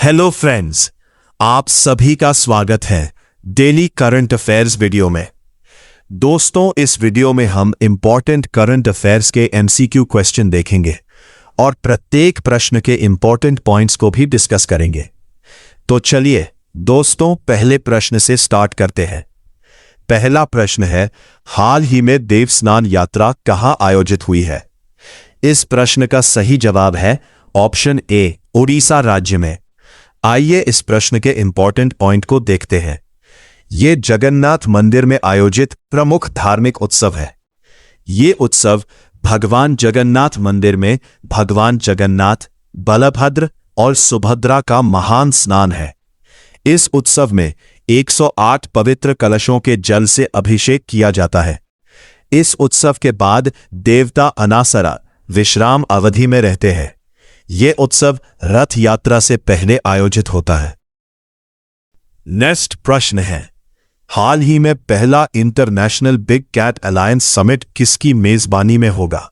Hello friends, आप सभी का स्वागत है डेली करंट अफेयर्स वीडियो में। दोस्तों, इस वीडियो में हम इंपॉर्टेंट करंट अफेयर्स के एमसीक्यू क्वेश्चन देखेंगे और प्रत्येक प्रश्न के इंपॉर्टेंट पॉइंट्स को भी डिस्कस करेंगे। तो चलिए दोस्तों, पहले प्रश्न से स्टार्ट करते हैं। पहला प्रश्न है, हाल ही में देवस्नान यात्रा कहां आयोजित हुई है? इस प्रश्न का सही जवाब है ऑप्शन ए, ओडिशा राज्य में। आइए इस प्रश्न के इंपॉर्टेंट पॉइंट को देखते हैं। यह जगन्नाथ मंदिर में आयोजित प्रमुख धार्मिक उत्सव है। ये उत्सव भगवान जगन्नाथ मंदिर में भगवान जगन्नाथ, बलभद्र और सुभद्रा का महान स्नान है। इस उत्सव में 108 पवित्र कलशों के जल से अभिषेक किया जाता है। इस उत्सव के बाद देवता अनासरा विश्राम अवधि में रहते हैं। यह उत्सव रथ यात्रा से पहले आयोजित होता है। नेक्स्ट प्रश्न है, हाल ही में पहला international big cat alliance summit किसकी मेजबानी में होगा?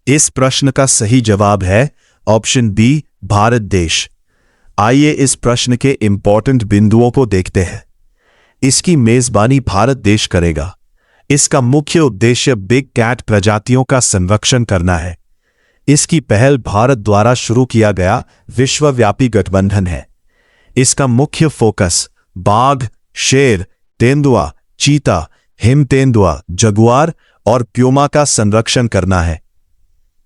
इस प्रश्न का सही जवाब है ऑप्शन बी, भारत देश। आइए इस प्रश्न के इंपॉर्टेंट बिंदुओं को देखते हैं। इसकी मेजबानी भारत देश करेगा। इसका मुख्य उद्देश्य बिग कैट प्रजातियों का संरक्षण करना है। इसकी पहल भारत द्वारा शुरू किया गया विश्वव्यापी गठबंधन है। इसका मुख्य फोकस बाघ, शेर, तेंदुआ, चीता, हिम तेंदुआ, जगुआर और प्यूमा का संरक्षण करना है।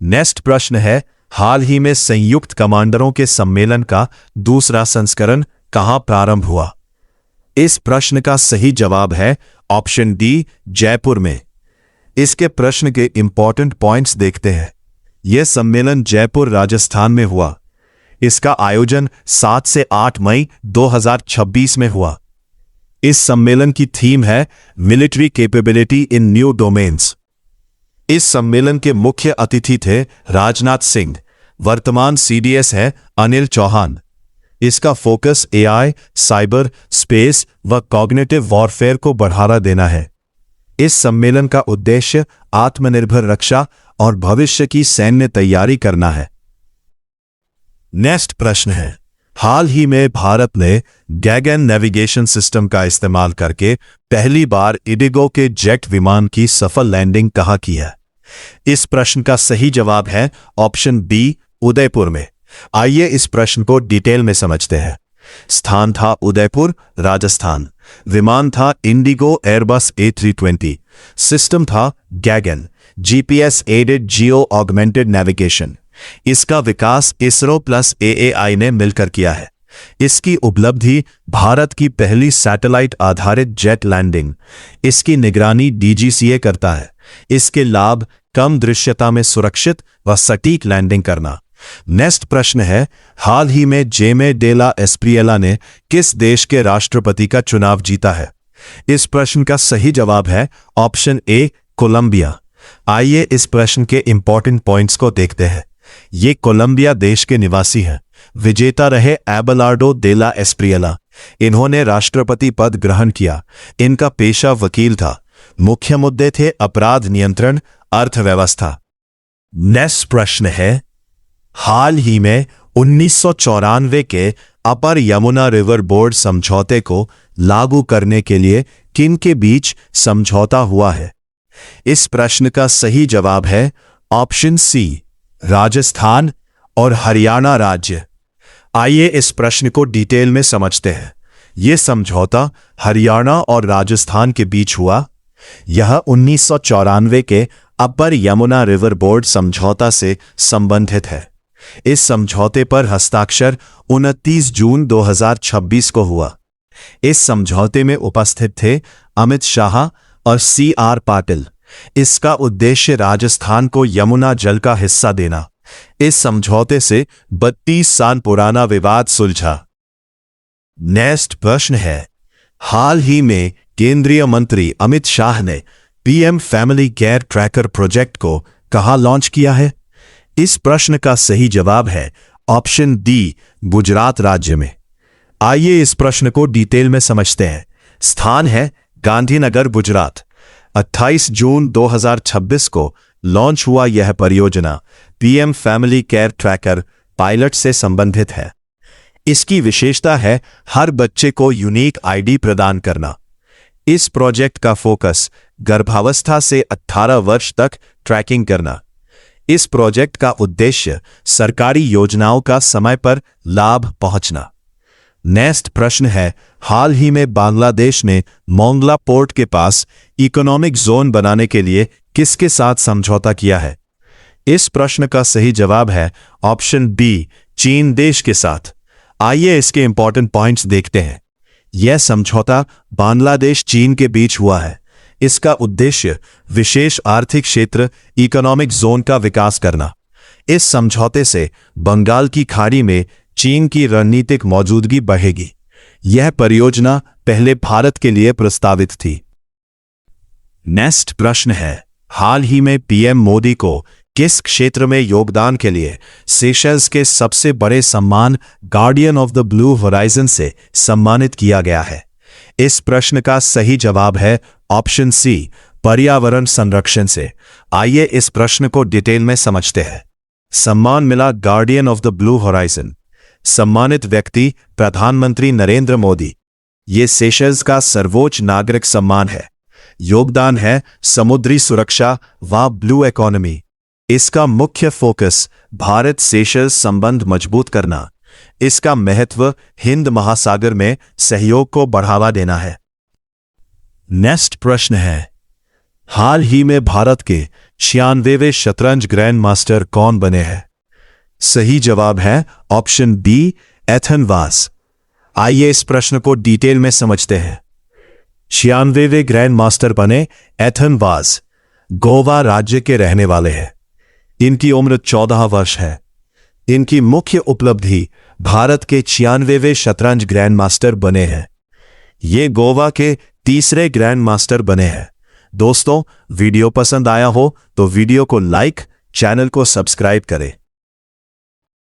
नेक्स्ट प्रश्न है, हाल ही में संयुक्त कमांडरों के सम्मेलन का दूसरा संस्करण कहां प्रारंभ हुआ? इस प्रश्न का सही जवाब है ऑप्शन डी, जयपुर में। इसके प्रश्न के इंपॉर्टेंट पॉइंट्स देखते हैं। यह सम्मेलन जयपुर, राजस्थान में हुआ। इसका आयोजन 7 से 8 मई 2026 में हुआ। इस सम्मेलन की थीम है मिलिट्री कैपेबिलिटी इन न्यू डोमेन्स। इस सम्मेलन के मुख्य अतिथि थे राजनाथ सिंह। वर्तमान सीडीएस है अनिल चौहान। इसका फोकस एआई, साइबर, स्पेस व कॉग्निटिव वॉरफेयर को बढ़ावा देना है। इस सम्मेलन का उद्देश्य आत्मनिर्भर रक्षा और भविष्य की सैन्य तैयारी करना है। नेक्स्ट प्रश्न है, हाल ही में भारत ने गगन नेविगेशन सिस्टम का इस्तेमाल करके पहली बार इंडिगो के जेट विमान की सफल लैंडिंग कहां की है? इस प्रश्न का सही जवाब है ऑप्शन बी, उदयपुर में। आइए इस प्रश्न को डिटेल में समझते हैं। स्थान था उदयपुर, राजस्थान। विमान था इंडिगो एयरबस A320। सिस्टम था GAGAN, GPS aided geo augmented navigation. इसका विकास इसरो प्लस AAI ने मिलकर किया है। इसकी उपलब्धि भारत की पहली सैटेलाइट आधारित जेट लैंडिंग। इसकी निगरानी DGCA करता है। इसके लाभ कम दृश्यता में सुरक्षित व सटीक लैंडिंग करना। नेक्स्ट प्रश्न है, हाल ही में जेमे डेला एस्प्रिएला ने किस देश के राष्ट्रपति का चुनाव जीता है? इस प्रश्न का सही जवाब है ऑप्शन ए, कोलंबिया। आइए इस प्रश्न के इंपॉर्टेंट पॉइंट्स को देखते हैं। ये कोलंबिया देश के निवासी हैं। विजेता रहे एबेलार्डो डेला एस्प्रिएला। इन्होंने राष्ट्रपति पद ग्रहण किया। इनका पेशा वकील था। मुख्य मुद्दे थे अपराध नियंत्रण, अर्थव्यवस्था। नेक्स्ट प्रश्न है, हाल ही में 1994 के अपर यमुना रिवर बोर्ड समझौते को लागू करने के लिए किन के बीच समझौता हुआ है? इस प्रश्न का सही जवाब है ऑप्शन सी, राजस्थान और हरियाणा राज्य। आइए इस प्रश्न को डिटेल में समझते हैं। यह समझौता हरियाणा और राजस्थान के बीच हुआ। यह 1994 के अपर यमुना रिवर बोर्ड समझौता से संबंधित है। इस समझौते पर हस्ताक्षर 29 जून 2026 को हुआ। इस समझौते में उपस्थित थे अमित शाह और CR पाटिल। इसका उद्देश्य राजस्थान को यमुना जल का हिस्सा देना। इस समझौते से 32 साल पुराना विवाद सुलझा। नेक्स्ट प्रश्न है, हाल ही में केंद्रीय मंत्री अमित शाह ने PM family care tracker project को कहां लॉन्च किया है? इस प्रश्न का सही जवाब है ऑप्शन डी, गुजरात राज्य में। आइए इस प्रश्न को डिटेल में समझते हैं। स्थान है गांधीनगर, गुजरात। 28 जून 2026 को लॉन्च हुआ यह परियोजना PM family care tracker pilot से संबंधित है। इसकी विशेषता है हर बच्चे को यूनिक आईडी प्रदान करना। इस प्रोजेक्ट का फोकस गर्भावस्था से 18 वर्ष तक ट्रैकिंग करना। इस प्रोजेक्ट का उद्देश्य सरकारी योजनाओं का समय पर लाभ पहुंचना। नेक्स्ट प्रश्न है, हाल ही में बांग्लादेश ने मोंगला पोर्ट के पास इकोनॉमिक जोन बनाने के लिए किसके साथ समझौता किया है? इस प्रश्न का सही जवाब है ऑप्शन बी, चीन देश के साथ। आइए इसके इंपॉर्टेंट पॉइंट्स देखते हैं। यह समझौता बांग्लादेश चीन के बीच हुआ है। इसका उद्देश्य विशेष आर्थिक क्षेत्र इकोनॉमिक जोन का विकास करना। इस समझौते से बंगाल की खाड़ी में चीन की रणनीतिक मौजूदगी बढ़ेगी। यह परियोजना पहले भारत के लिए प्रस्तावित थी। नेक्स्ट प्रश्न है, हाल ही में पीएम मोदी को किस क्षेत्र में योगदान के लिए सेशल्स के सबसे बड़े सम्मान guardian of the blue horizon से सम्मानित किया गया है? इस प्रश्न का सही जवाब है ऑप्शन सी, पर्यावरण संरक्षण से। आइए इस प्रश्न को डिटेल में समझते हैं। सम्मान मिला guardian of the blue horizon. सम्मानित व्यक्ति प्रधानमंत्री नरेंद्र मोदी। ये सेशल्स का सर्वोच्च नागरिक सम्मान है। योगदान है समुद्री सुरक्षा व ब्लू इकोनॉमी। इसका मुख्य फोकस भारत सेशल्स संबंध मजबूत करना। इसका महत्व हिंद महासागर में सहयोग को बढ़ावा देना है। नेक्स्ट प्रश्न है, हाल ही में भारत के 96वें शतरंज ग्रैंड मास्टर कौन बने हैं? सही जवाब है ऑप्शन बी, एथन वाज। आइए इस प्रश्न को डिटेल में समझते हैं। 96वें ग्रैंड मास्टर बने एथन वाज गोवा राज्य के रहने वाले हैं। इनकी उम्र 14 वर्ष है। इनकी मुख्य उपलब्धि भारत के 96वें शतरंज ग्रैंड मास्टर बने हैं। ये गोवा के तीसरे ग्रैंड मास्टर बने हैं। दोस्तों, वीडियो पसंद आया हो तो वीडियो को लाइक, चैनल को सब्सक्राइब करें।